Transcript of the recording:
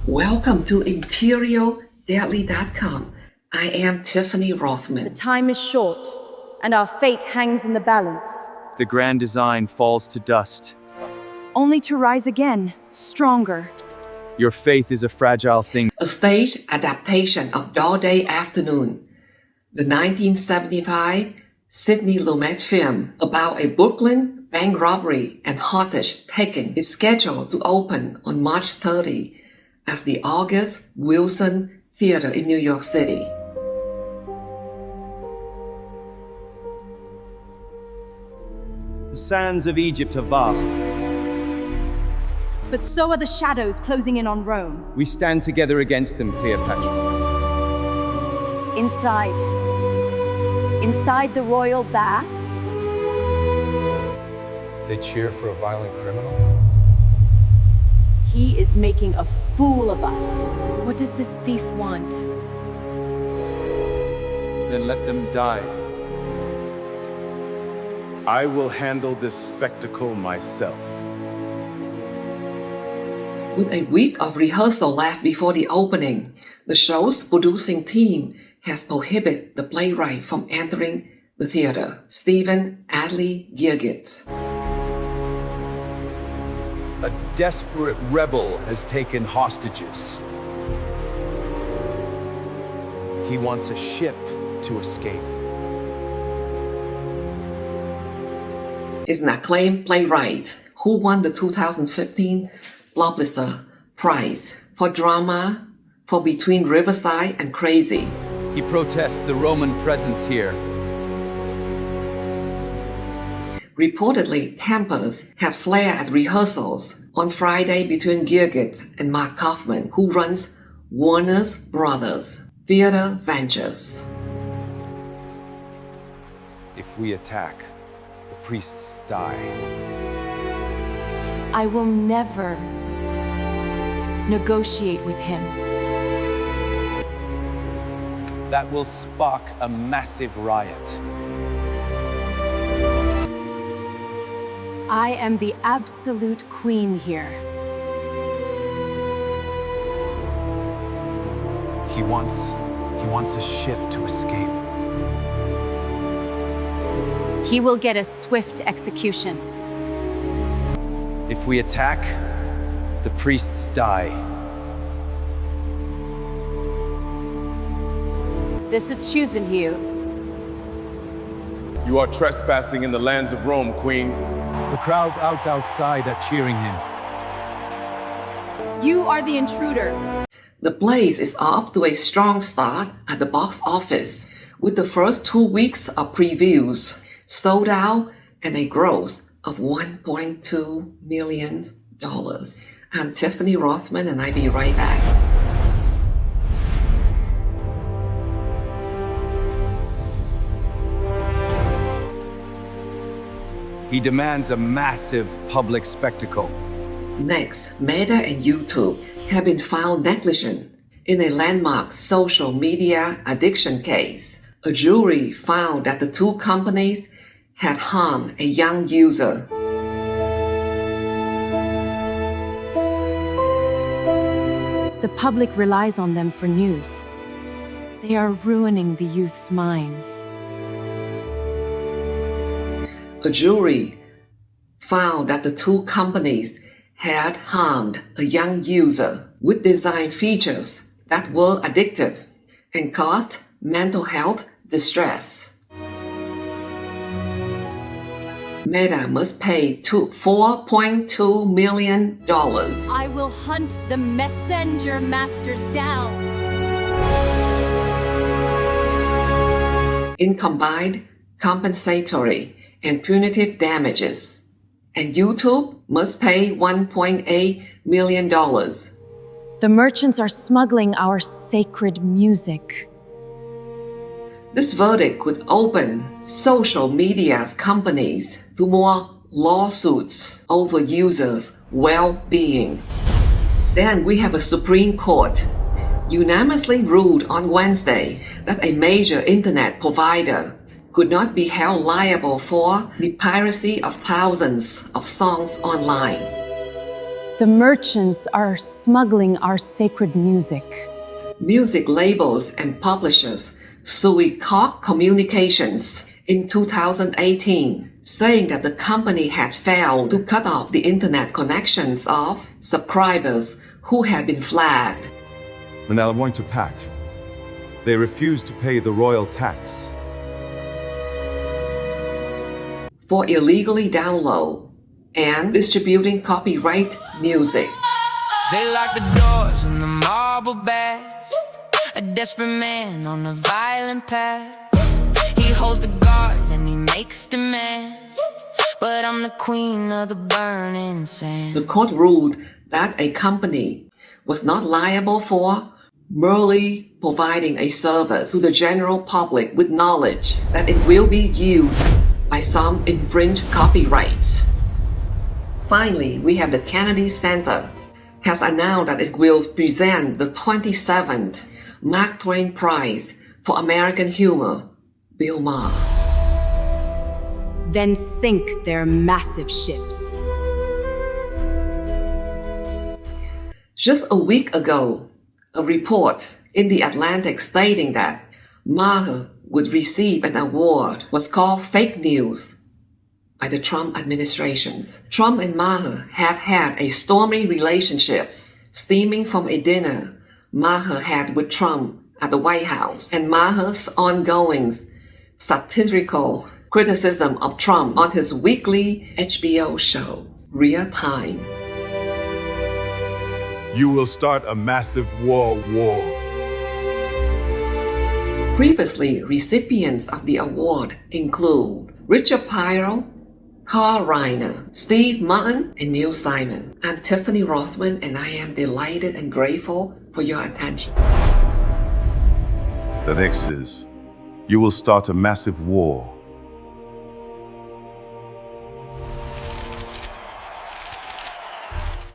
Welcome to ImperialDaily.com. I am Tiffany Rothman. The time is short, and our fate hangs in the balance. The grand design falls to dust. Only to rise again, stronger. Your faith is a fragile thing. A stage adaptation of Dog Day Afternoon, the 1975 Sidney Lumet film about a Brooklyn bank robbery and hostage taking is scheduled to open on March 30 as the August Wilson Theater in New York City. The sands of Egypt are vast. But so are the shadows closing in on Rome. We stand together against them, Cleopatra. Inside the royal baths, They cheer for a violent criminal? he is making a fool of us. What does this thief want? Then let them die. I will handle this spectacle myself. With a week of rehearsal left before the opening, the show's producing team has prohibited the playwright from entering the theater, Stephen Adley Girgit. A desperate rebel has taken hostages. He wants a ship to escape. Is an acclaimed playwright who won the 2015 Pulitzer Prize for drama for Between Riverside and Crazy. He protests the Roman presence here. Reportedly, tempers had flared at rehearsals on Friday between Girgit and Mark Kaufman, who runs Warner Brothers Theater Ventures. If we attack, the priests die. I will never negotiate with him. That will spark a massive riot. I am the absolute queen here. He wants a ship to escape. He will get a swift execution. If we attack, the priests die. This is chosen here. You are trespassing in the lands of Rome, Queen. The crowd outside are cheering him. You are the intruder. The play is off to a strong start at the box office, with the first 2 weeks of previews sold out and a gross of $1.2 million. I'm Tiffany Rothman, and I'll be right back. He demands a massive public spectacle. Next, Meta and YouTube have been found negligent in a landmark social media addiction case. A jury found that the two companies had harmed a young user. The public relies on them for news. They are ruining the youth's minds. A jury found that the two companies had harmed a young user with design features that were addictive and caused mental health distress. Meta must pay $4.2 million. I will hunt the messenger masters down. In combined compensatory and punitive damages, and YouTube must pay $1.8 million. The merchants are smuggling our sacred music. This verdict could open social media's companies to more lawsuits over users' well-being. Then we have a Supreme Court unanimously ruled on Wednesday that a major internet provider could not be held liable for the piracy of thousands of songs online. The merchants are smuggling our sacred music. Music labels and publishers sued Koch Communications in 2018, saying that the company had failed to cut off the internet connections of subscribers who had been flagged. And now I'm going to pack. They refused to pay the royal tax. For illegally download and distributing copyright music. They lock the doors and the marble baths. A desperate man on a violent path. He holds the guards and he makes demands. But I'm the queen of the burning sand. The court ruled that a company was not liable for merely providing a service to the general public with knowledge that it will be used by some infringed copyrights. Finally, we have the Kennedy Center has announced that it will present the 27th Mark Twain Prize for American Humor, Bill Maher. Then sink their massive ships. Just a week ago, a report in The Atlantic stating that Maher would receive an award was called fake news by the Trump administrations. Trump and Maher have had a stormy relationship stemming from a dinner Maher had with Trump at the White House and Maher's ongoing satirical criticism of Trump on his weekly HBO show, Real Time. You will start a massive war. Previously, recipients of the award include Richard Pryor, Carl Reiner, Steve Martin, and Neil Simon. I'm Tiffany Rothman, and I am delighted and grateful for your attention. The next is, you will start a massive war.